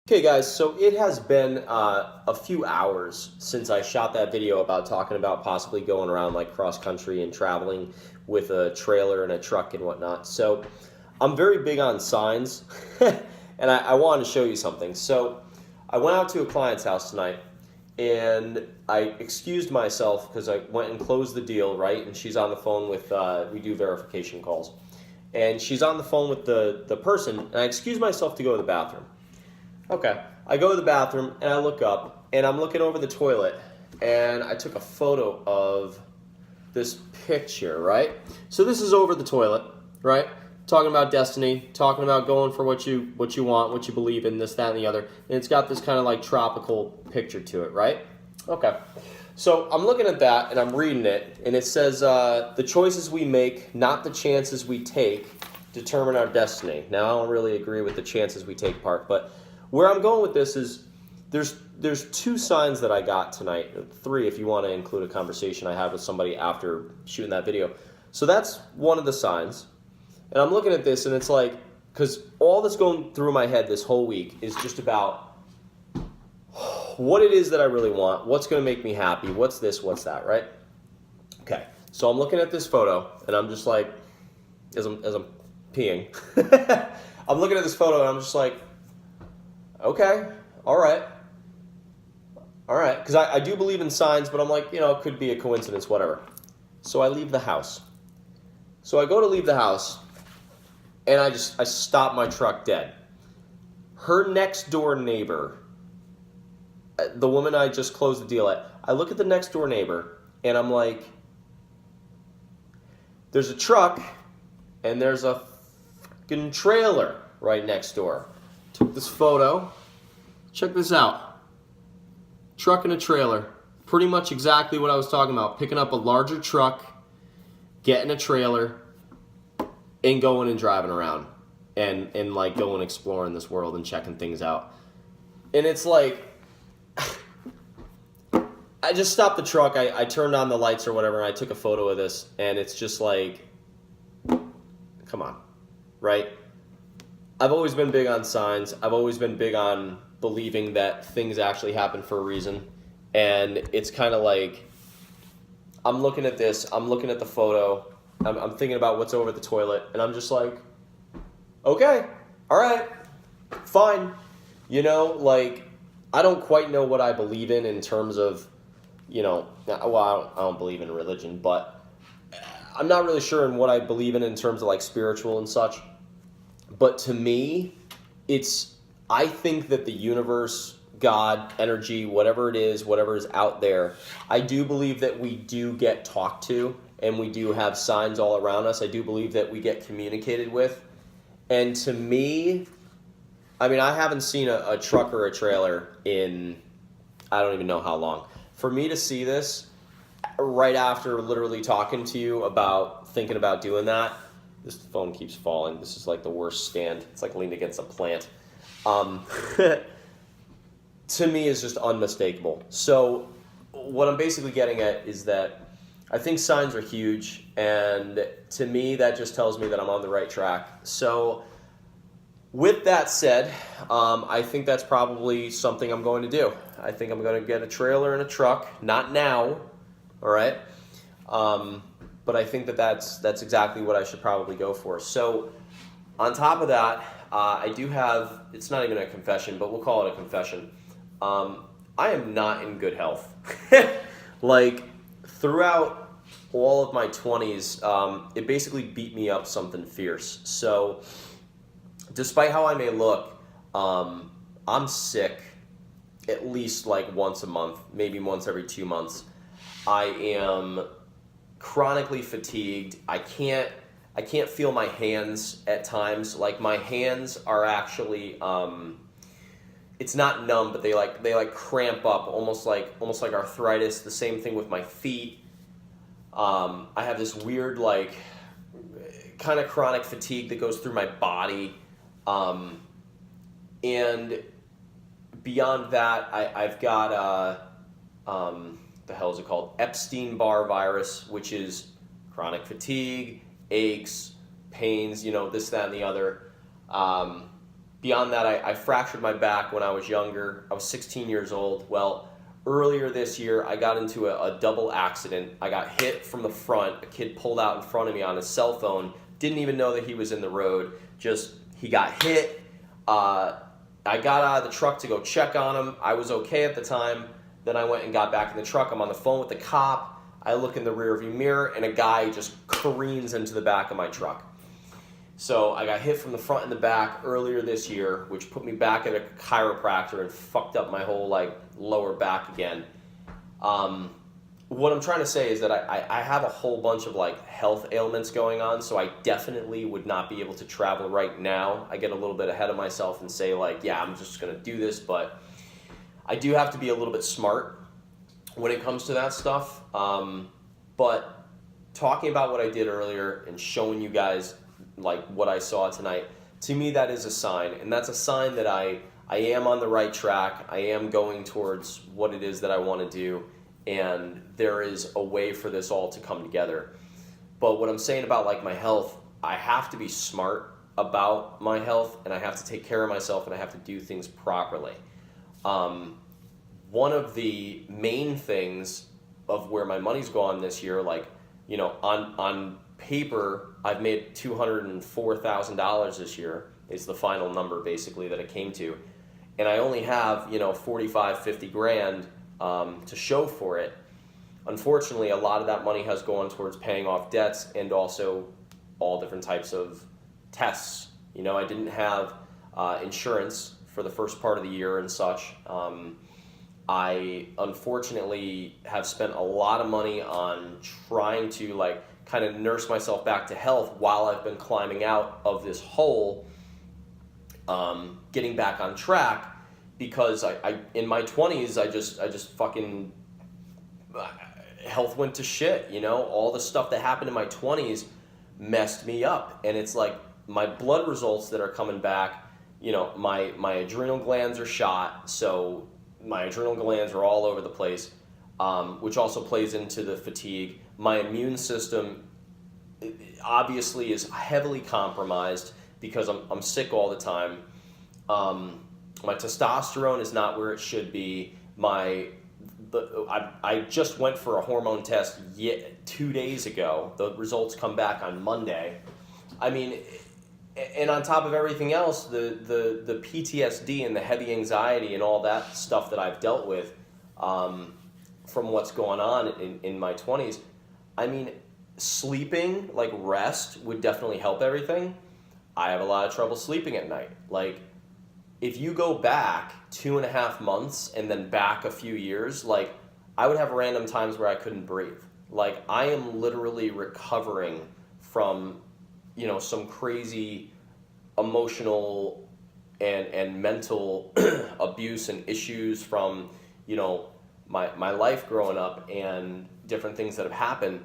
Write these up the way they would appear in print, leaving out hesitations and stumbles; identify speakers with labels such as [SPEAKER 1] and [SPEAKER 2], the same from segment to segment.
[SPEAKER 1] Okay guys, so it has been a few hours since I shot that video about talking about possibly going around like cross country and traveling with a trailer and a truck and whatnot. So I'm very big on signs and I wanted to show you something. So I went out to a client's house tonight and I excused myself because I went and closed the deal, right? And she's on the phone with, we do verification calls. And she's on the phone with the person and I excused myself to go to the bathroom. Okay, I go to the bathroom and I look up and I'm looking over the toilet and I took a photo of this picture, right? So this is over the toilet, right? Talking about destiny, talking about going for what you want, what you believe in, this, that, and the other. And it's got this kind of like tropical picture to it, right? Okay, so I'm looking at that and I'm reading it and it says, the choices we make, not the chances we take, determine our destiny. Now I don't really agree with the chances we take part, but where I'm going with this is there's two signs that I got tonight, three if you want to include a conversation I had with somebody after shooting that video. So that's one of the signs. And I'm looking at this and it's like, because all that's going through my head this whole week is just about what it is that I really want, what's going to make me happy, what's this, what's that, right? Okay, so I'm looking at this photo and I'm just like, as I'm peeing, I'm looking at this photo and I'm just like, okay, all right, because I do believe in signs, but I'm like, it could be a coincidence, whatever. So I leave the house. So I go to leave the house, and I stop my truck dead. Her next door neighbor, the woman I just closed the deal at, I look at the next door neighbor, and I'm like, there's a truck, and there's a fucking trailer right next door. Took this photo. Check this out. Truck and a trailer. Pretty much exactly what I was talking about. Picking up a larger truck, getting a trailer, and going and driving around. And like going exploring this world and checking things out. And it's like, I just stopped the truck. I turned on the lights or whatever, and I took a photo of this. And it's just like, come on, right? I've always been big on signs. I've always been big on believing that things actually happen for a reason. And it's kind of like, I'm looking at this, I'm looking at the photo, I'm thinking about what's over the toilet, and I'm just like, okay, all right, fine. Like, I don't quite know what I believe in terms of, well, I don't believe in religion, but I'm not really sure in what I believe in terms of like spiritual and such. But to me, I think that the universe, God, energy, whatever it is, whatever is out there, I do believe that we do get talked to and we do have signs all around us. I do believe that we get communicated with. And to me, I mean, I haven't seen a truck or a trailer in, I don't even know how long. For me to see this right after literally talking to you about thinking about doing that, this phone keeps falling. This is like the worst stand. It's like leaned against a plant. To me is just unmistakable. So what I'm basically getting at is that I think signs are huge, and to me that just tells me that I'm on the right track. So with that said, I think that's probably something I'm going to do. I think I'm going to get a trailer and a truck. Not now, all right? But I think that's exactly what I should probably go for. So on top of that, I do have, it's not even a confession, but we'll call it a confession. I am not in good health. Like, throughout all of my 20s, it basically beat me up something fierce. So despite how I may look, I'm sick at least like once a month, maybe once every 2 months. I am chronically fatigued. I can't feel my hands at times. Like, my hands are actually it's not numb, but they cramp up, almost like arthritis. The same thing with my feet. I have this weird like kind of chronic fatigue that goes through my body. And beyond that, I've got the hell is it called? Epstein-Barr virus, which is chronic fatigue, aches, pains, this, that, and the other. Beyond that, I fractured my back when I was younger. I was 16 years old. Well, earlier this year, I got into a double accident. I got hit from the front. A kid pulled out in front of me on his cell phone. Didn't even know that he was in the road. Just, he got hit. I got out of the truck to go check on him. I was okay at the time. Then I went and got back in the truck. I'm on the phone with the cop. I look in the rearview mirror, and a guy just careens into the back of my truck. So I got hit from the front and the back earlier this year, which put me back at a chiropractor and fucked up my whole lower back again. What I'm trying to say is that I have a whole bunch of health ailments going on, so I definitely would not be able to travel right now. I get a little bit ahead of myself and say yeah, I'm just gonna do this, but I do have to be a little bit smart when it comes to that stuff. But talking about what I did earlier and showing you guys what I saw tonight, to me that is a sign, and that's a sign that I am on the right track. I am going towards what it is that I want to do, and there is a way for this all to come together. But what I'm saying about my health, I have to be smart about my health, and I have to take care of myself, and I have to do things properly. One of the main things of where my money's gone this year, on paper, I've made $204,000 this year is the final number basically that it came to. And I only have, 45, 50 grand to show for it. Unfortunately, a lot of that money has gone towards paying off debts and also all different types of tests. I didn't have insurance for the first part of the year and such. I unfortunately have spent a lot of money on trying to kind of nurse myself back to health while I've been climbing out of this hole, getting back on track, because I in my 20s, I just fucking, health went to shit, all the stuff that happened in my 20s messed me up. And it's my blood results that are coming back, my adrenal glands are shot, so my adrenal glands are all over the place, which also plays into the fatigue. My immune system obviously is heavily compromised because I'm sick all the time. My testosterone is not where it should be. I just went for a hormone test 2 days ago. The results come back on Monday. I mean, and on top of everything else, the PTSD and the heavy anxiety and all that stuff that I've dealt with from what's going on in my 20s, I mean, sleeping, rest, would definitely help everything. I have a lot of trouble sleeping at night. If you go back 2.5 months and then back a few years, I would have random times where I couldn't breathe. I am literally recovering from, some crazy emotional and mental abuse and issues from, my life growing up and different things that have happened.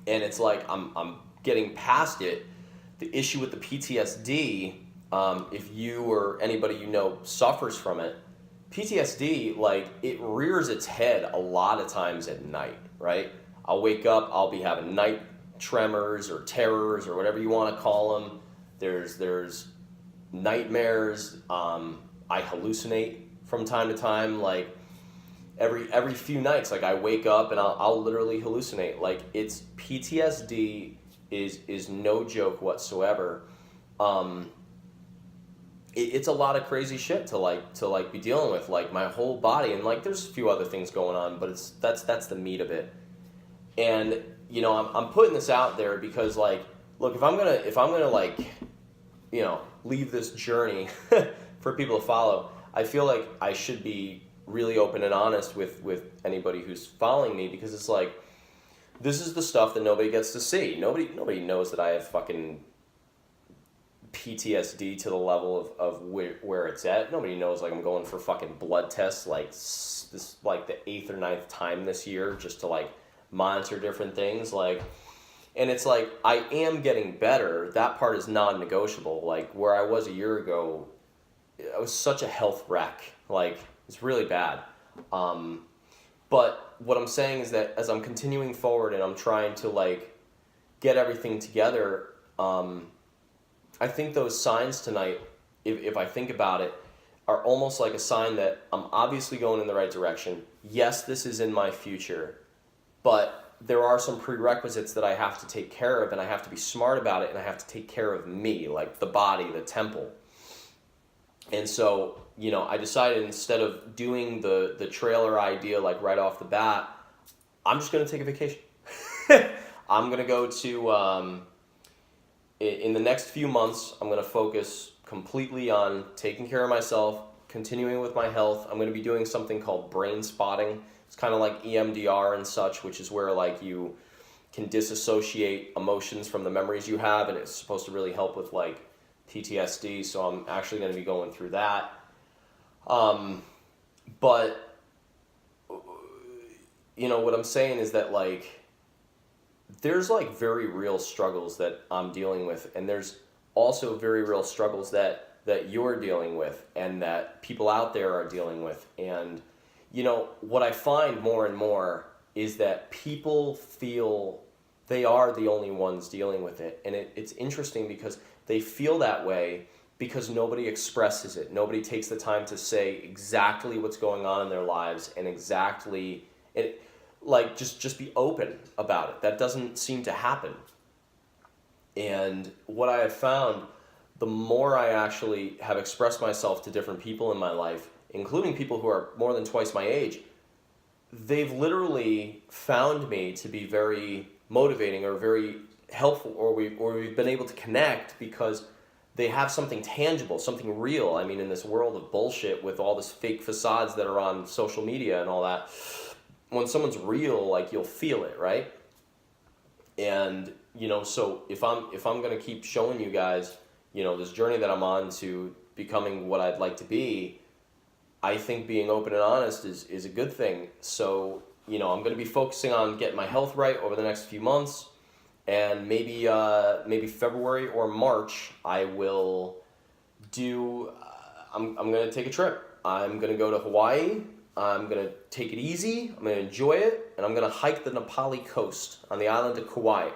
[SPEAKER 1] And it's I'm getting past it. The issue with the PTSD, if you or anybody suffers from it, PTSD, it rears its head a lot of times at night, right? I'll wake up, I'll be having night tremors or terrors or whatever you want to call them. There's nightmares. I hallucinate from time to time, every few nights, I wake up and I'll literally hallucinate. It's PTSD is no joke whatsoever. It's a lot of crazy shit to be dealing with, my whole body, and there's a few other things going on, but that's the meat of it. And I'm putting this out there because look, if I'm gonna leave this journey for people to follow, I feel like I should be really open and honest with anybody who's following me, because it's this is the stuff that nobody gets to see. Nobody knows that I have fucking PTSD to the level of where it's at. Nobody knows I'm going for fucking blood tests this the 8th or 9th time this year just to monitor different things, and it's I am getting better. That part is non-negotiable. Where I was a year ago, I was such a health wreck. It's really bad. But what I'm saying is that as I'm continuing forward and I'm trying to get everything together, I think those signs tonight, if I think about it, are almost like a sign that I'm obviously going in the right direction. Yes, this is in my future, but there are some prerequisites that I have to take care of, and I have to be smart about it, and I have to take care of me, like the body, the temple. And so, I decided instead of doing the trailer idea like right off the bat, I'm just going to take a vacation. I'm going to go to, in the next few months, I'm going to focus completely on taking care of myself, continuing with my health. I'm going to be doing something called brain spotting. It's kind of like EMDR and such, which is where like you can disassociate emotions from the memories you have, and it's supposed to really help with like PTSD. So I'm actually going to be going through that. But what I'm saying is that like there's like very real struggles that I'm dealing with, and there's also very real struggles that you're dealing with and that people out there are dealing with. And what I find more and more is that people feel they are the only ones dealing with it. And it's interesting because they feel that way because nobody expresses it. Nobody takes the time to say exactly what's going on in their lives and exactly, like just be open about it. That doesn't seem to happen. And what I have found, the more I actually have expressed myself to different people in my life, including people who are more than twice my age, they've literally found me to be very motivating or very helpful, or we've been able to connect because they have something tangible, something real. I mean, in this world of bullshit with all this fake facades that are on social media and all that, when someone's real, like you'll feel it, right? And so if I'm going to keep showing you guys, this journey that I'm on to becoming what I'd like to be, I think being open and honest is a good thing. So, I'm going to be focusing on getting my health right over the next few months, and maybe February or March I will do. I'm going to take a trip. I'm going to go to Hawaii. I'm going to take it easy. I'm going to enjoy it, and I'm going to hike the Nepali coast on the island of Kauai.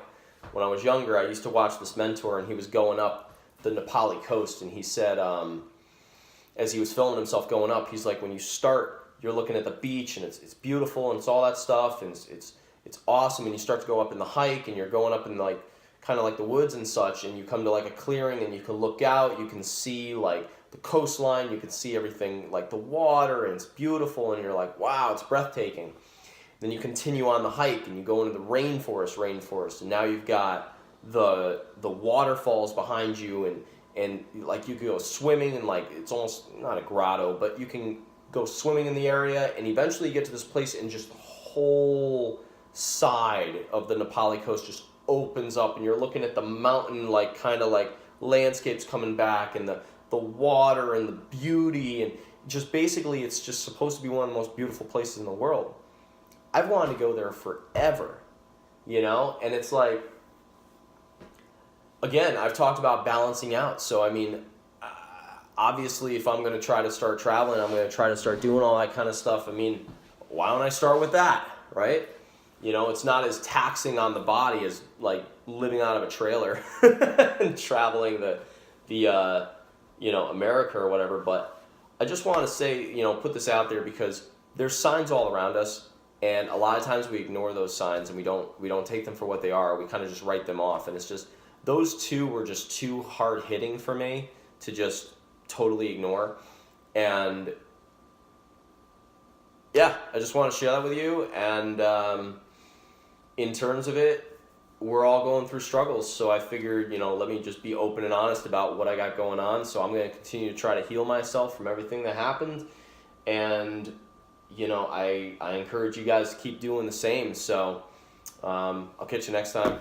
[SPEAKER 1] When I was younger, I used to watch this mentor, and he was going up the Nepali coast, and he said, as he was filming himself going up, he's like, when you start, you're looking at the beach, and it's beautiful, and it's all that stuff, and it's awesome, and you start to go up in the hike, and you're going up in like kind of like the woods and such, and you come to like a clearing, and you can look out, you can see like the coastline, you can see everything like the water, and it's beautiful, and you're like, wow, it's breathtaking. Then you continue on the hike, and you go into the rainforest, and now you've got the waterfalls behind you, and like you could go swimming, and like it's almost not a grotto, but you can go swimming in the area, and eventually you get to this place, and just the whole side of the Nepali coast just opens up, and you're looking at the mountain, like kind of like landscapes coming back, and the water and the beauty, and just basically it's just supposed to be one of the most beautiful places in the world. I've wanted to go there forever, and it's like, again, I've talked about balancing out. So, I mean, obviously, if I'm going to try to start traveling, I'm going to try to start doing all that kind of stuff. I mean, why don't I start with that, right? It's not as taxing on the body as, like, living out of a trailer and traveling the America or whatever. But I just want to say, put this out there because there's signs all around us. And a lot of times we ignore those signs, and we don't take them for what they are. We kind of just write them off. And it's just, those two were just too hard-hitting for me to just totally ignore. And yeah, I just want to share that with you. And in terms of it, we're all going through struggles. So I figured, let me just be open and honest about what I got going on. So I'm going to continue to try to heal myself from everything that happened. And, I encourage you guys to keep doing the same. So I'll catch you next time.